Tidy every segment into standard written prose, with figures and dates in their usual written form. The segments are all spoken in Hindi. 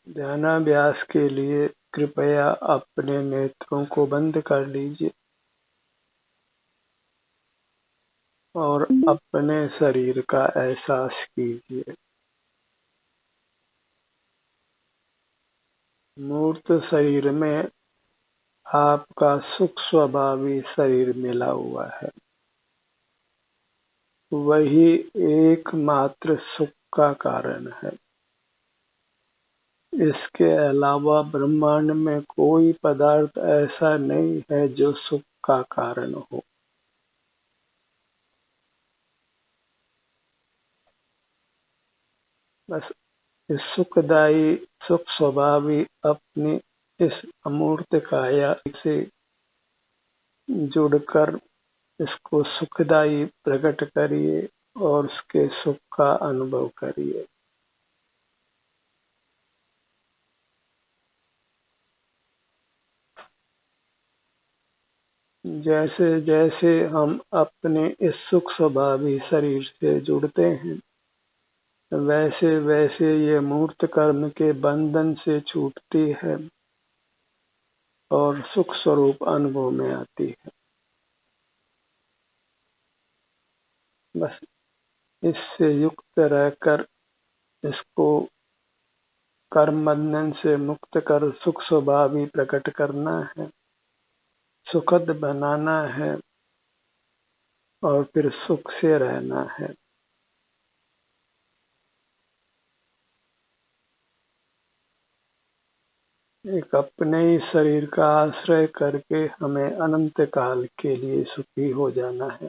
ध्यानाभ्यास के लिए कृपया अपने नेत्रों को बंद कर लीजिए और अपने शरीर का एहसास कीजिए। मूर्त शरीर में आपका सुख स्वभावी शरीर मिला हुआ है। वही एकमात्र सुख का कारण है। इसके अलावा ब्रह्मांड में कोई पदार्थ ऐसा नहीं है जो सुख का कारण हो। बस इस सुखदायी सुख स्वभावी अपनी इस अमूर्त काया से जुड़कर इसको सुखदायी प्रकट करिए और उसके सुख का अनुभव करिए। जैसे जैसे हम अपने इस सुख स्वभावी शरीर से जुड़ते हैं, वैसे वैसे ये मूर्त कर्म के बंधन से छूटती है और सुख स्वरूप अनुभव में आती है। बस इससे युक्त रहकर इसको कर्म बंधन से मुक्त कर सुख स्वभावी प्रकट करना है, सुखद बनाना है और फिर सुख से रहना है। एक अपने ही शरीर का आश्रय करके हमें अनंत काल के लिए सुखी हो जाना है।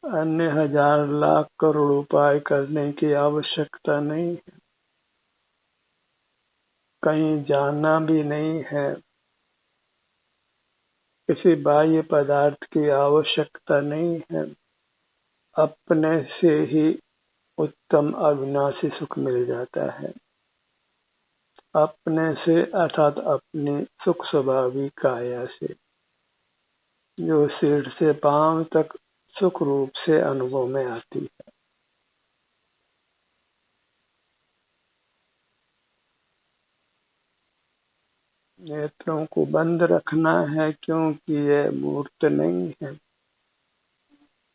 अन्य हजार लाख करोड़ उपाय करने की आवश्यकता नहीं है। कहीं जाना भी नहीं है। किसी बाह्य पदार्थ की आवश्यकता नहीं है। अपने से ही उत्तम अविनाशी सुख मिल जाता है। अपने से अर्थात अपनी सुख स्वभावी काया से, जो सिर से पांव तक सुख रूप से अनुभव में आती है। नेत्रों को बंद रखना है क्योंकि यह मूर्त नहीं है।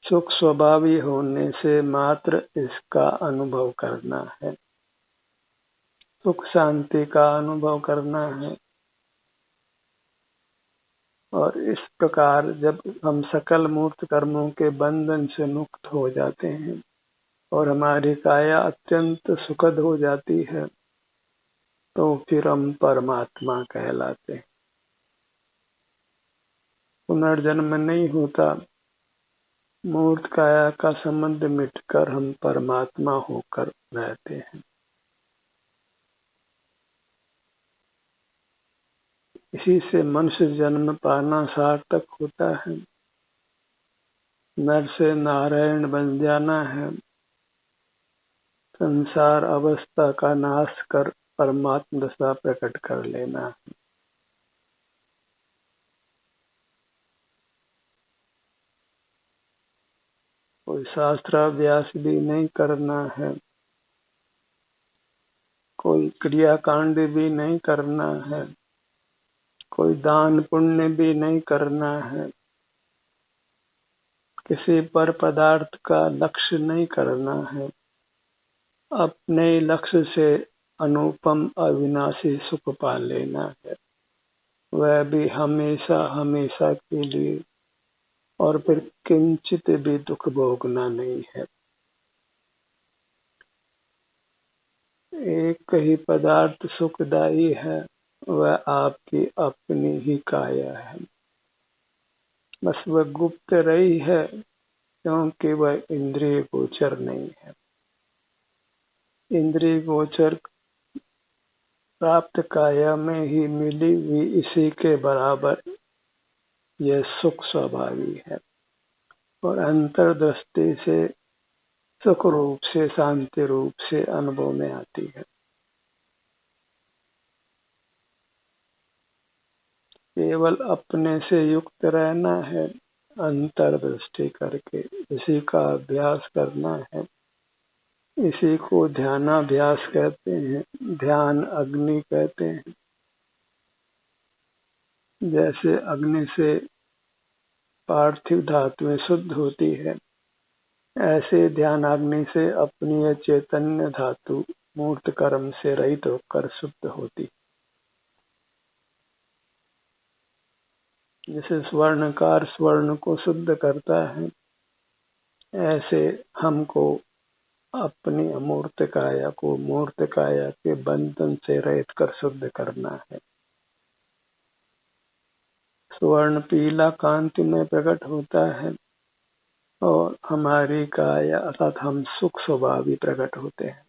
सुख स्वभावी होने से मात्र इसका अनुभव करना है। सुख शांति का अनुभव करना है। और इस प्रकार जब हम सकल मूर्त कर्मों के बंधन से मुक्त हो जाते हैं और हमारी काया अत्यंत सुखद हो जाती है, तो फिर हम परमात्मा कहलाते हैं। पुनर्जन्म नहीं होता। मूर्त काया का संबंध मिटकर हम परमात्मा होकर रहते हैं। इसी से मनुष्य जन्म पाना सार्थक होता है। नर से नारायण बन जाना है। संसार अवस्था का नाश कर परमात्म दशा प्रकट कर लेना है। कोई शास्त्राभ्यास भी नहीं करना है। कोई क्रियाकांड भी नहीं करना है। कोई दान पुण्य भी नहीं करना है। किसी पर पदार्थ का लक्ष्य नहीं करना है। अपने लक्ष्य से अनुपम अविनाशी सुख पा लेना है, वह भी हमेशा हमेशा के लिए, और फिर किंचित भी दुख भोगना नहीं है। एक ही पदार्थ सुखदायी है, वह आपकी अपनी ही काया है। बस वह गुप्त रही है क्योंकि वह इंद्रिय गोचर नहीं है। इंद्रिय गोचर प्राप्त काया में ही मिली हुई इसी के बराबर यह सुख स्वाभाविक है और अंतर्दृष्टि से सुख रूप से, शांति रूप से अनुभव में आती है। केवल अपने से युक्त रहना है, अंतर्दृष्टि करके इसी का अभ्यास करना है। इसी को ध्यानाभ्यास कहते हैं, ध्यान अग्नि कहते हैं। जैसे अग्नि से पार्थिव धातुएं शुद्ध होती है, ऐसे ध्यान अग्नि से अपनी यह चैतन्य धातु मूर्त कर्म से रहित होकर शुद्ध होती। जैसे स्वर्णकार स्वर्ण को शुद्ध करता है, ऐसे हमको अपनी अमूर्त काया को मूर्त काया के बंधन से रहित कर शुद्ध करना है। स्वर्ण पीला कांति में प्रकट होता है और हमारी काया अर्थात हम सुख स्वभावी प्रकट होते हैं।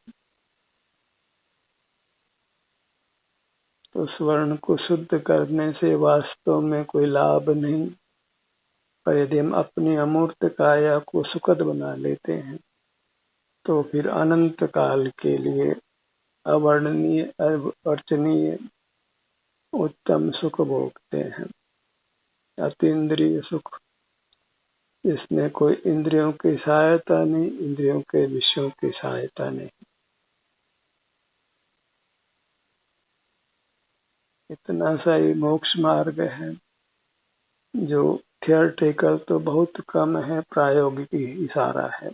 तो स्वर्ण को शुद्ध करने से वास्तव में कोई लाभ नहीं, पर यदि हम अपनी अमूर्त काया को सुखद बना लेते हैं तो फिर अनंत काल के लिए अवर्णनीय अर्चनीय उत्तम सुख भोगते हैं। अतीन्द्रिय सुख, इसमें कोई इंद्रियों की सहायता नहीं, इंद्रियों के विषयों की सहायता नहीं। इतना सा ही मोक्ष मार्ग है जो थियोरेटिकल तो बहुत कम है, प्रायोगिक ही सारा है।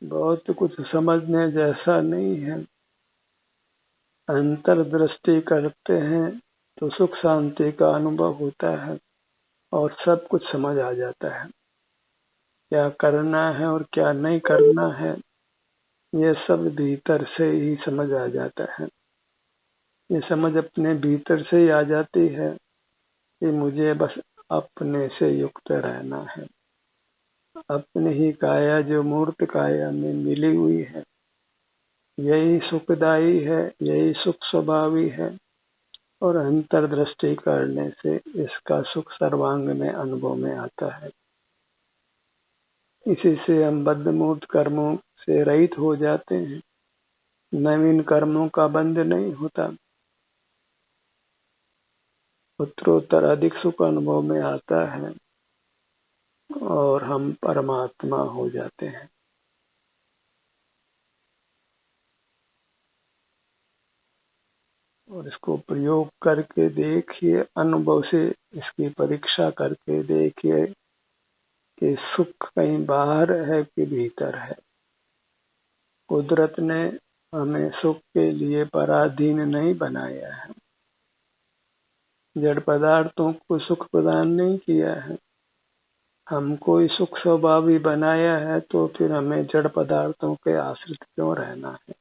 बहुत कुछ समझने जैसा नहीं है। अंतर्दृष्टि करते हैं तो सुख शांति का अनुभव होता है और सब कुछ समझ आ जाता है। क्या करना है और क्या नहीं करना है, ये सब भीतर से ही समझ आ जाता है। ये समझ अपने भीतर से ही आ जाती है कि मुझे बस अपने से युक्त रहना है। अपनी ही काया जो मूर्त काया में मिली हुई है, यही सुखदायी है, यही सुख स्वभावी है और अंतर्दृष्टि करने से इसका सुख सर्वांग में अनुभव में आता है। इसी से हम बद्ध मूर्त कर्मों से रहित हो जाते हैं। नवीन कर्मों का बंध नहीं होता, उत्तरोत्तर अधिक सुख अनुभव में आता है और हम परमात्मा हो जाते हैं। और इसको प्रयोग करके देखिए, अनुभव से इसकी परीक्षा करके देखिए कि सुख कहीं बाहर है कि भीतर है। कुदरत ने हमें सुख के लिए पराधीन नहीं बनाया है, जड़ पदार्थों को सुख प्रदान नहीं किया है। हमको ही सुख स्वभावी बनाया है, तो फिर हमें जड़ पदार्थों के आश्रित क्यों रहना है।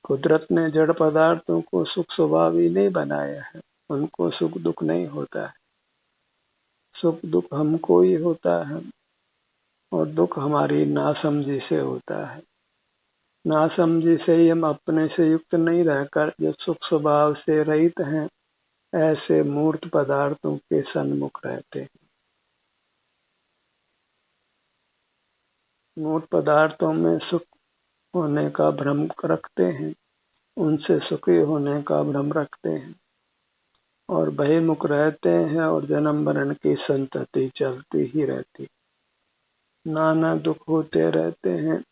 कुदरत ने जड़ पदार्थों को सुख स्वभावी नहीं बनाया है, उनको सुख दुख नहीं होता है। सुख दुख हमको ही होता है और दुख हमारी नासमझी से होता है। नासमझी से ही हम अपने से युक्त नहीं रहकर जो सुख स्वभाव से रहित हैं, ऐसे मूर्त पदार्थों के सन्मुख रहते हैं। मूर्त पदार्थों में सुख होने का भ्रम रखते हैं, उनसे सुखी होने का भ्रम रखते हैं और बहिर्मुख रहते हैं और जन्म मरण की संतति चलती ही रहती। नाना दुख होते रहते हैं,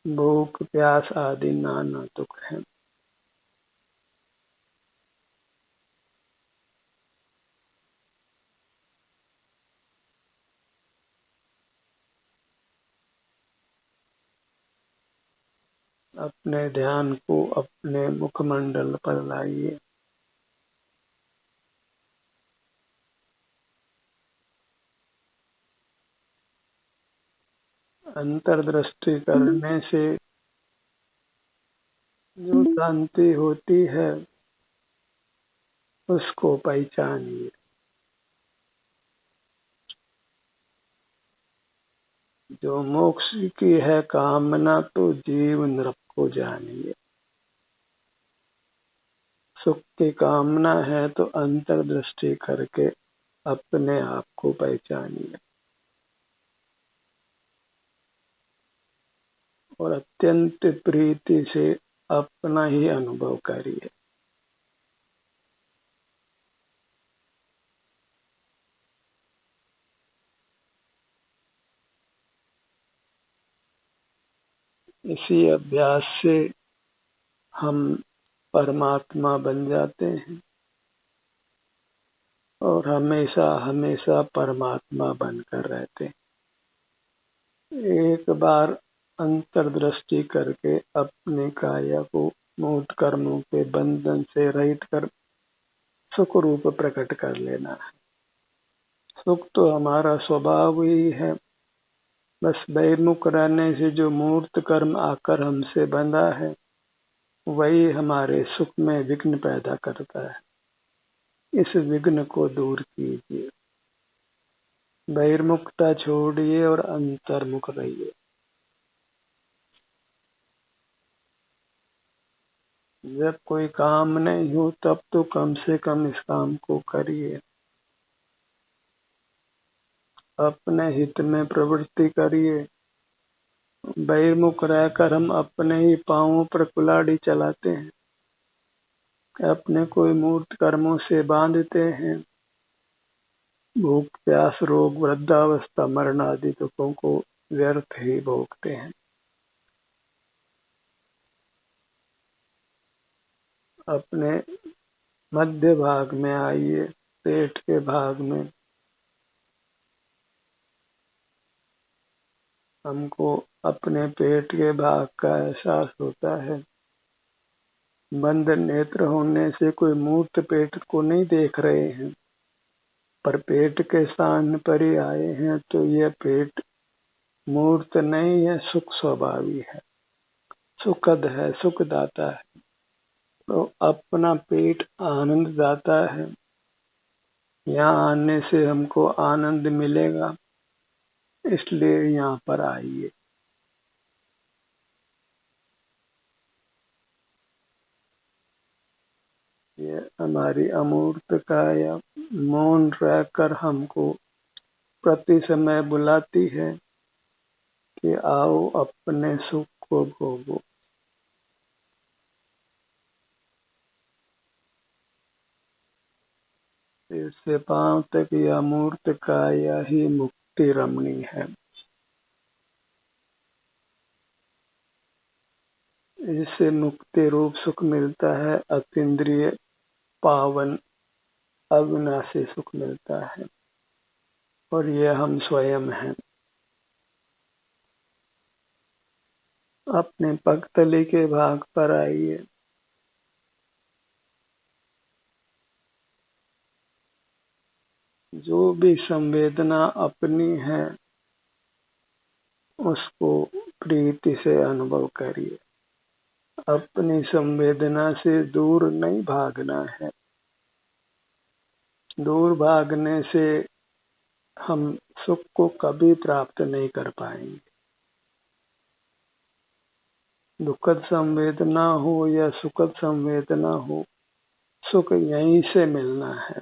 भूख प्यास आदि नाना दुख है। अपने ध्यान को अपने मुखमंडल पर लाइए। अंतर्दृष्टि करने से जो शांति होती है उसको पहचानिए। जो मोक्ष की है कामना तो जीव नरक को जानिए। सुख की कामना है तो अंतर्दृष्टि करके अपने आप को पहचानिए और अत्यंत प्रीति से अपना ही अनुभव करिए। इसी अभ्यास से हम परमात्मा बन जाते हैं और हमेशा हमेशा परमात्मा बनकर रहते हैं। एक बार अंतर्दृष्टि करके अपने काया को मूर्त कर्मों के बंधन से रहित कर सुख रूप प्रकट कर लेना है। सुख तो हमारा स्वभाव ही है, बस बहिर्मुख रहने से जो मूर्त कर्म आकर हमसे बंधा है वही हमारे सुख में विघ्न पैदा करता है। इस विघ्न को दूर कीजिए, बहिर्मुखता छोड़िए और अंतर्मुख रहिए। जब कोई काम नहीं हो तब तो कम से कम इस काम को करिए, अपने हित में प्रवृत्ति करिए। बहिर्मुख रहकर हम अपने ही पांवों पर कुल्हाड़ी चलाते हैं, अपने कोई मूर्त कर्मों से बांधते हैं, भूख प्यास रोग वृद्धावस्था मरण आदि दुखों को व्यर्थ ही भोगते हैं। अपने मध्य भाग में आइए, पेट के भाग में। हमको अपने पेट के भाग का एहसास होता है। बंद नेत्र होने से कोई मूर्त पेट को नहीं देख रहे हैं, पर पेट के स्थान पर ही आए हैं, तो यह पेट मूर्त नहीं है, सुख स्वभावी है, सुखद है, सुखदाता है। तो अपना पेट आनंद दाता है, यहाँ आने से हमको आनंद मिलेगा, इसलिए यहाँ पर आइए। ये हमारी अमूर्त काया मौन रहकर हमको प्रति समय बुलाती है कि आओ अपने सुख को भोगो। सिर से पांव तक यह अमूर्त काया ही मुक्ति रमणी है। इससे मुक्ति रूप सुख मिलता है, अतीन्द्रिय पावन अविनाशी सुख मिलता है, और यह हम स्वयं हैं। अपने पगतली के भाग पर आइए। जो भी संवेदना अपनी है उसको प्रीति से अनुभव करिए। अपनी संवेदना से दूर नहीं भागना है। दूर भागने से हम सुख को कभी प्राप्त नहीं कर पाएंगे। दुखद संवेदना हो या सुखद संवेदना हो, सुख यहीं से मिलना है,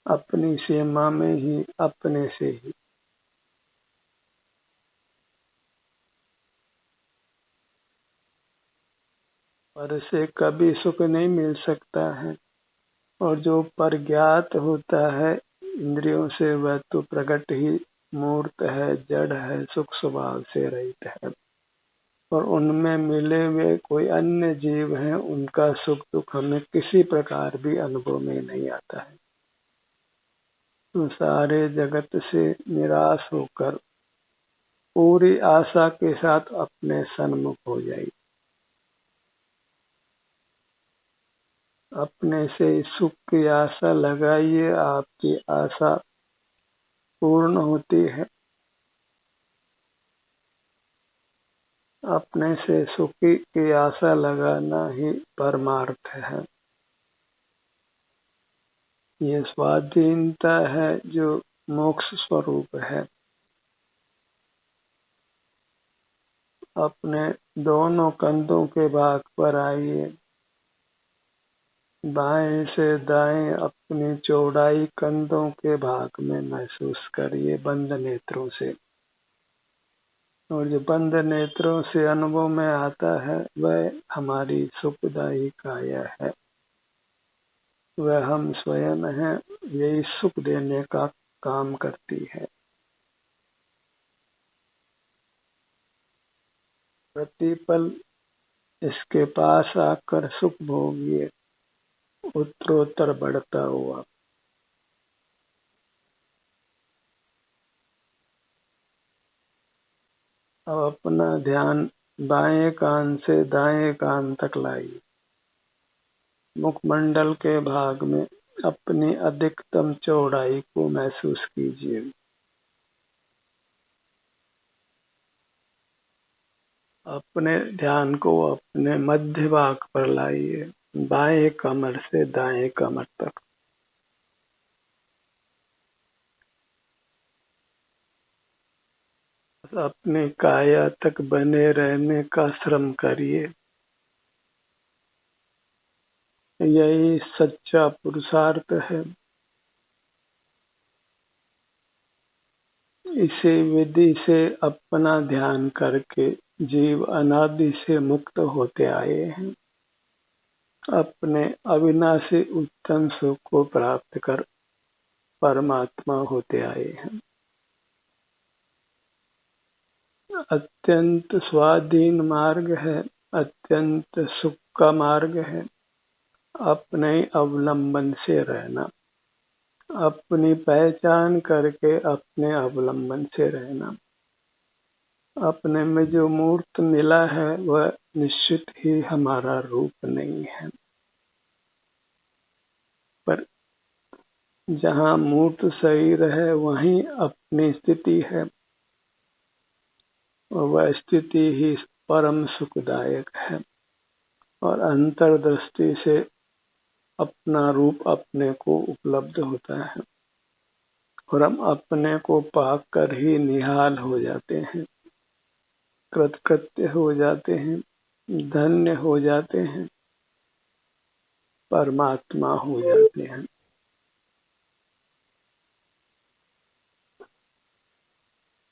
अपनी सीमा में ही, अपने से ही। पर से कभी सुख नहीं मिल सकता है, और जो परज्ञात होता है इंद्रियों से वह तो प्रकट ही मूर्त है, जड़ है, सुख स्वभाव से रहित है। और उनमें मिले हुए कोई अन्य जीव हैं, उनका सुख दुख हमें किसी प्रकार भी अनुभव में नहीं आता है। तो सारे जगत से निराश होकर पूरी आशा के साथ अपने सन्मुख हो जाइए। अपने से सुख की आशा लगाइए, आपकी आशा पूर्ण होती है। अपने से सुखी की आशा लगाना ही परमार्थ है। ये स्वाधीनता है जो मोक्ष स्वरूप है। अपने दोनों कंधों के भाग पर आइए। बाएं से दाएं अपनी चौड़ाई कंधों के भाग में महसूस करिए बंद नेत्रों से। और जो बंद नेत्रों से अनुभव में आता है वह हमारी सुखदायी काया है, वह हम स्वयं हैं, यही सुख देने का काम करती है। प्रतिपल इसके पास आकर सुख भोगिए, उत्तरोत्तर बढ़ता हुआ। अब अपना ध्यान बाएं कान से दाएं कान तक लाइए। मुखमंडल के भाग में अपनी अधिकतम चौड़ाई को महसूस कीजिए। अपने ध्यान को अपने मध्य भाग पर लाइए, बाएं कमर से दाएं कमर तक। अपने काया तक बने रहने का श्रम करिए। यही सच्चा पुरुषार्थ है। इसी विधि से अपना ध्यान करके जीव अनादि से मुक्त होते आए हैं। अपने अविनाशी उत्तम सुख को प्राप्त कर परमात्मा होते आए हैं। अत्यंत स्वाधीन मार्ग है, अत्यंत सुख का मार्ग है। अपने अवलंबन से रहना, अपनी पहचान करके अपने अवलंबन से रहना। अपने में जो मूर्त मिला है वह निश्चित ही हमारा रूप नहीं है, पर जहाँ मूर्त शरीर है वहीं अपनी स्थिति है, और वह स्थिति ही परम सुखदायक है। और अंतर्दृष्टि से अपना रूप अपने को उपलब्ध होता है, और हम अपने को पाकर ही निहाल हो जाते हैं, कृतकृत्य हो जाते हैं, धन्य हो जाते हैं, परमात्मा हो जाते हैं।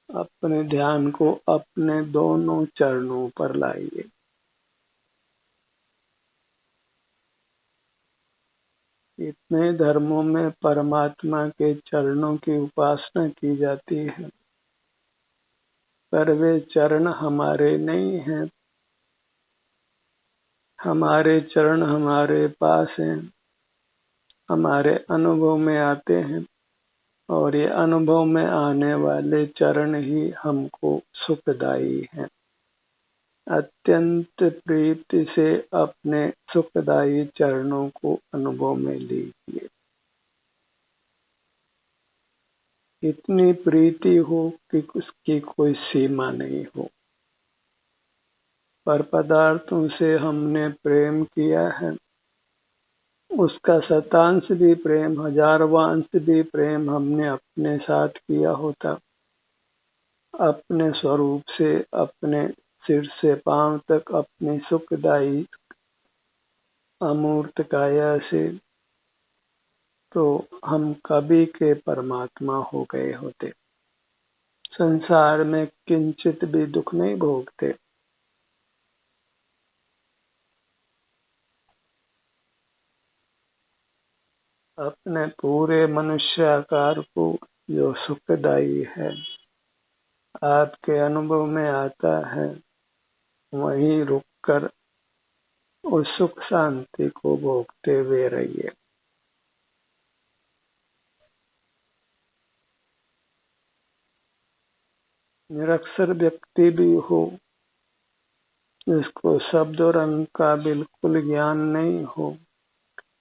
अपने ध्यान को अपने दोनों चरणों पर लाइए। इतने धर्मों में परमात्मा के चरणों की उपासना की जाती है, पर वे चरण हमारे नहीं हैं। हमारे चरण हमारे पास हैं, हमारे अनुभव में आते हैं, और ये अनुभव में आने वाले चरण ही हमको सुखदायी हैं। अत्यंत प्रीति से अपने सुखदायी चरणों को अनुभव में लीजिए। इतनी प्रीति हो कि उसकी कोई सीमा नहीं हो। पर पदार्थों से हमने प्रेम किया है, उसका शतांश भी प्रेम, हजारवांश भी प्रेम हमने अपने साथ किया होता। अपने स्वरूप से, अपने सिर से पांव तक अपनी सुखदायी अमूर्त काया से, तो हम कभी के परमात्मा हो गए होते। संसार में किंचित भी दुख नहीं भोगते। अपने पूरे मनुष्याकार को जो सुखदायी है, आपके अनुभव में आता है, वहीं रुककर उस सुख शांति को भोगते हुए रहिए। निरक्षर व्यक्ति भी हो, जिसको शब्द और अंग का बिल्कुल ज्ञान नहीं हो,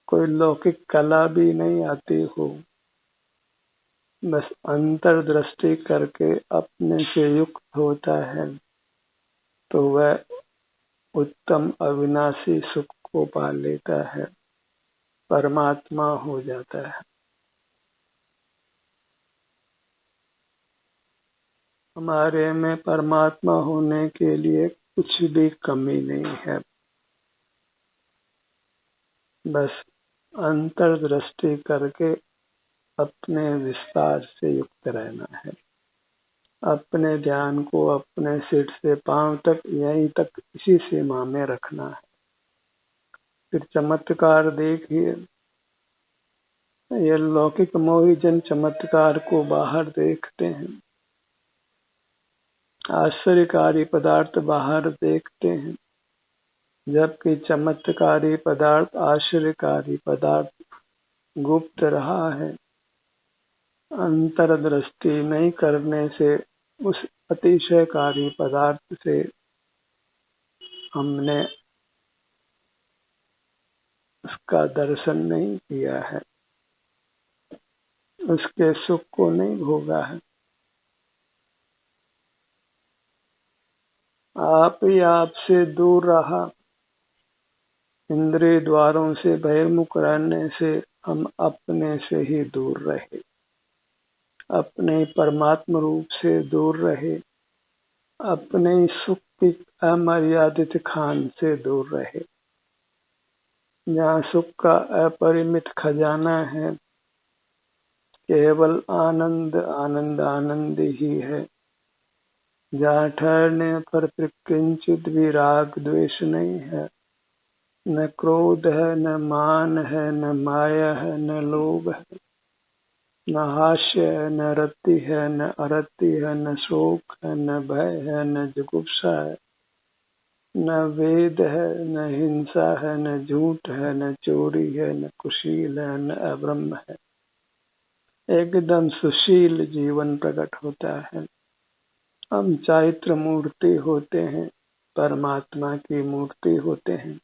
कोई लौकिक कला भी नहीं आती हो, बस अंतर्दृष्टि करके अपने से युक्त होता है, तो वह उत्तम अविनाशी सुख को पा लेता है, परमात्मा हो जाता है। हमारे में परमात्मा होने के लिए कुछ भी कमी नहीं है, बस अंतर्दृष्टि करके अपने विस्तार से युक्त रहना है। अपने ध्यान को अपने सिर से पांव तक, यहीं तक, इसी सीमा में रखना है। फिर चमत्कार देखिए। ये लौकिक मोही जन चमत्कार को बाहर देखते हैं, आश्चर्यकारी पदार्थ बाहर देखते हैं, जबकि चमत्कारी पदार्थ, आश्चर्यकारी पदार्थ गुप्त रहा है। अंतर्दृष्टि नहीं करने से उस अतिशयकारी पदार्थ से हमने उसका दर्शन नहीं किया है, उसके सुख को नहीं भोगा है। आप ही आपसे दूर रहा, इंद्रिय द्वारों से बहिर्मुख रहने से हम अपने से ही दूर रहे, अपने परमात्मा रूप से दूर रहे, अपने सुख की अमर्यादित खान से दूर रहे। जहाँ सुख का अपरिमित खजाना है, केवल आनंद आनंद आनंद ही है। जहाँ ठहरने पर किंचित भी राग द्वेष नहीं है, न क्रोध है, न मान है, न माया है, न लोभ है, न हास्य है, न रति है, न अरति है, न शोक है, न भय है, न जुगुप्सा है, न वेद है, न हिंसा है, न झूठ है, न चोरी है, न कुशील है, न अब्रह्म है। एकदम सुशील जीवन प्रकट होता है। हम चैत्र मूर्ति होते हैं, परमात्मा की मूर्ति होते हैं,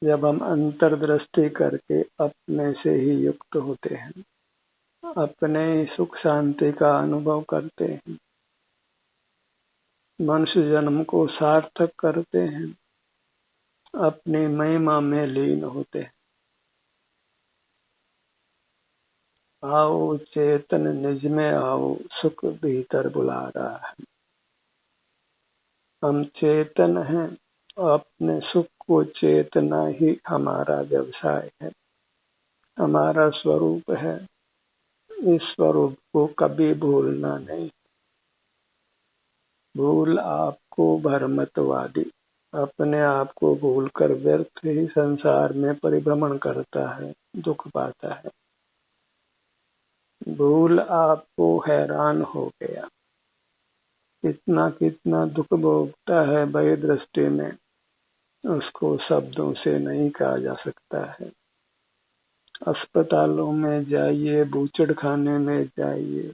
जब हम अंतर्दृष्टि करके अपने से ही युक्त होते हैं, अपने सुख शांति का अनुभव करते हैं, मनुष्य जन्म को सार्थक करते हैं, अपनी महिमा में लीन होते हैं। आओ चेतन निज में आओ, सुख भीतर बुला रहा है। हम चेतन हैं, अपने सुख को चेतना ही हमारा व्यवसाय है, हमारा स्वरूप है। इस स्वरूप को कभी भूलना नहीं। भूल आपको भ्रमतवादी, अपने आप को भूलकर व्यर्थ ही संसार में परिभ्रमण करता है, दुख पाता है। भूल आपको हैरान हो गया, कितना कितना दुख भोगता है बहिर् दृष्टि में, उसको शब्दों से नहीं कहा जा सकता है। अस्पतालों में जाइए, बूचड़ खाने में जाइए,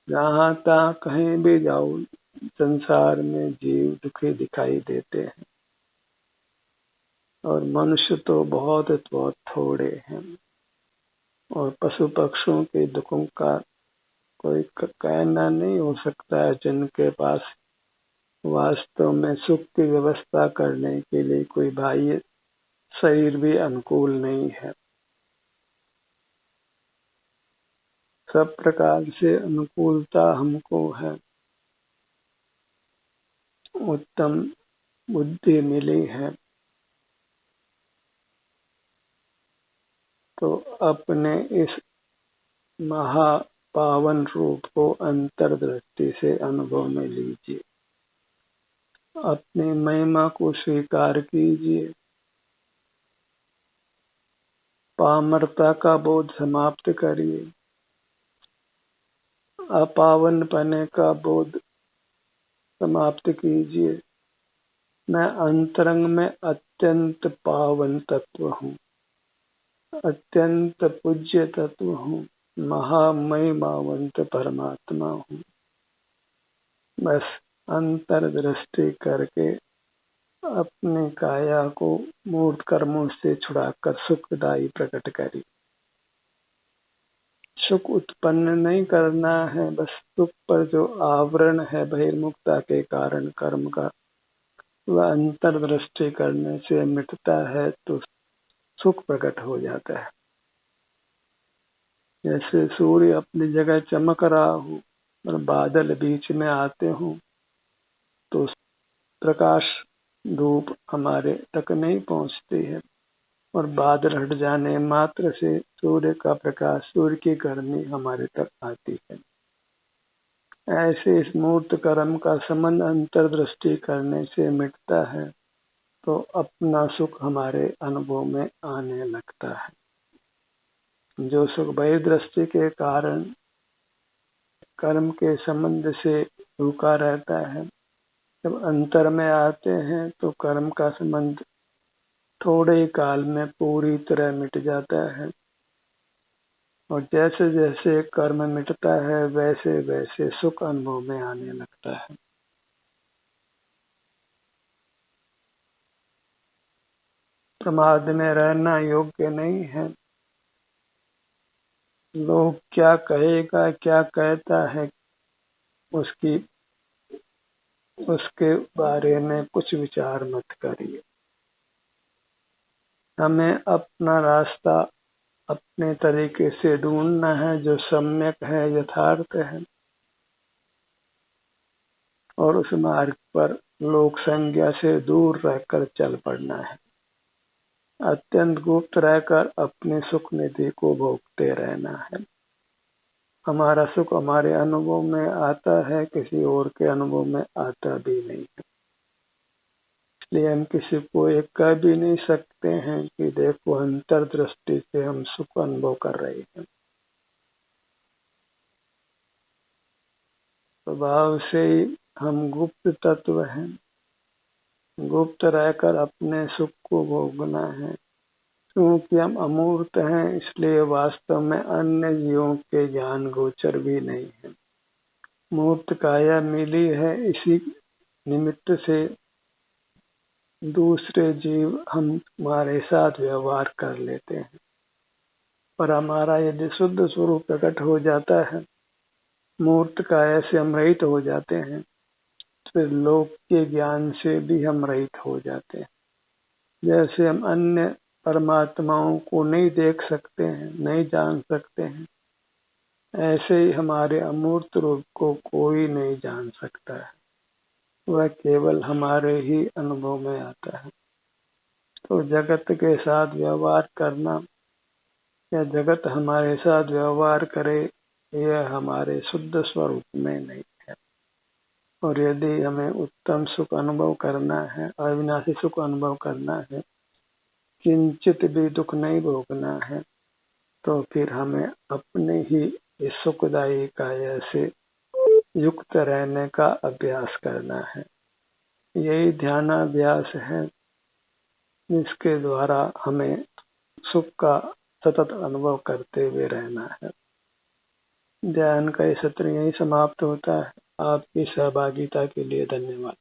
जहाँ तहाँ कहीं भी जाओ, संसार में जीव दुखी दिखाई देते हैं, और मनुष्य तो बहुत बहुत थोड़े हैं। और पशु पक्षियों के दुखों का कोई कहना नहीं हो सकता है, जिनके पास वास्तव में सुख की व्यवस्था करने के लिए कोई बाह्य शरीर भी अनुकूल नहीं है। सब प्रकार से अनुकूलता हमको है, उत्तम बुद्धि मिली है, तो अपने इस महापावन रूप को अंतर्दृष्टि से अनुभव में लीजिए, अपनी महिमा को स्वीकार कीजिए, पामरता का बोध समाप्त करिए, अपावन पने का बोध समाप्त कीजिए। मैं अंतरंग में अत्यंत पावन तत्व हूँ, अत्यंत पूज्य तत्व हूँ, महामहिमावंत परमात्मा हूँ। बस अंतर्दृष्टि करके अपने काया को मूर्त कर्मों से छुड़ाकर सुखदायी प्रकट करी। सुख उत्पन्न नहीं करना है, बस सुख पर जो आवरण है बहिर्मुखता के कारण कर्म का, वह अंतर्दृष्टि करने से मिटता है, तो सुख प्रकट हो जाता है। जैसे सूर्य अपनी जगह चमक रहा हो और बादल बीच में आते हो, तो प्रकाश धूप हमारे तक नहीं पहुंचती है, और बादल हट जाने मात्र से सूर्य का प्रकाश, सूर्य की गर्मी हमारे तक आती है। ऐसे इस मूर्त कर्म का संबंध अंतर्दृष्टि करने से मिटता है, तो अपना सुख हमारे अनुभव में आने लगता है। जो सुख बहिर्दृष्टि के कारण कर्म के संबंध से रुका रहता है। जब अंतर में आते हैं तो कर्म का संबंध थोड़े ही काल में पूरी तरह मिट जाता है, और जैसे जैसे कर्म मिटता है वैसे वैसे सुख अनुभव में आने लगता है। प्रमाद में रहना योग्य नहीं है। लोग क्या कहेगा, क्या कहता है, उसके बारे में कुछ विचार मत करिए। हमें अपना रास्ता अपने तरीके से ढूंढना है जो सम्यक है, यथार्थ है, और उस मार्ग पर लोक संज्ञा से दूर रहकर चल पड़ना है। अत्यंत गुप्त रहकर अपने सुख निधि को भोगते रहना है। हमारा सुख हमारे अनुभव में आता है, किसी और के अनुभव में आता भी नहीं है। इसलिए हम किसी को ये कह भी नहीं सकते हैं कि देखो अंतर्दृष्टि से हम सुख अनुभव कर रहे हैं। स्वभाव से ही हम गुप्त तत्व हैं। गुप्त रहकर अपने सुख को भोगना है। क्योंकि हम अमूर्त हैं, इसलिए वास्तव में अन्य जीवों के ज्ञान गोचर भी नहीं है। मूर्त काया मिली है, इसी निमित्त से दूसरे जीव हमारे साथ व्यवहार कर लेते हैं। पर हमारा यदि शुद्ध स्वरूप प्रकट हो जाता है, मूर्त काया से हम रहित हो जाते हैं, फिर लोक के ज्ञान से भी हम रहित हो जाते हैं। जैसे हम अन्य परमात्माओं को नहीं देख सकते हैं, नहीं जान सकते हैं, ऐसे ही हमारे अमूर्त रूप को कोई नहीं जान सकता है। वह केवल हमारे ही अनुभव में आता है। तो जगत के साथ व्यवहार करना या जगत हमारे साथ व्यवहार करे, यह हमारे शुद्ध स्वरूप में नहीं है। और यदि हमें उत्तम सुख अनुभव करना है, अविनाशी सुख अनुभव करना है, किंचित भी दुख नहीं भोगना है, तो फिर हमें अपने ही इस सुखदायी काया से युक्त रहने का अभ्यास करना है। यही ध्यानाभ्यास है जिसके द्वारा हमें सुख का सतत अनुभव करते हुए रहना है। ध्यान का ये सत्र यही समाप्त होता है। आपकी सहभागिता के लिए धन्यवाद।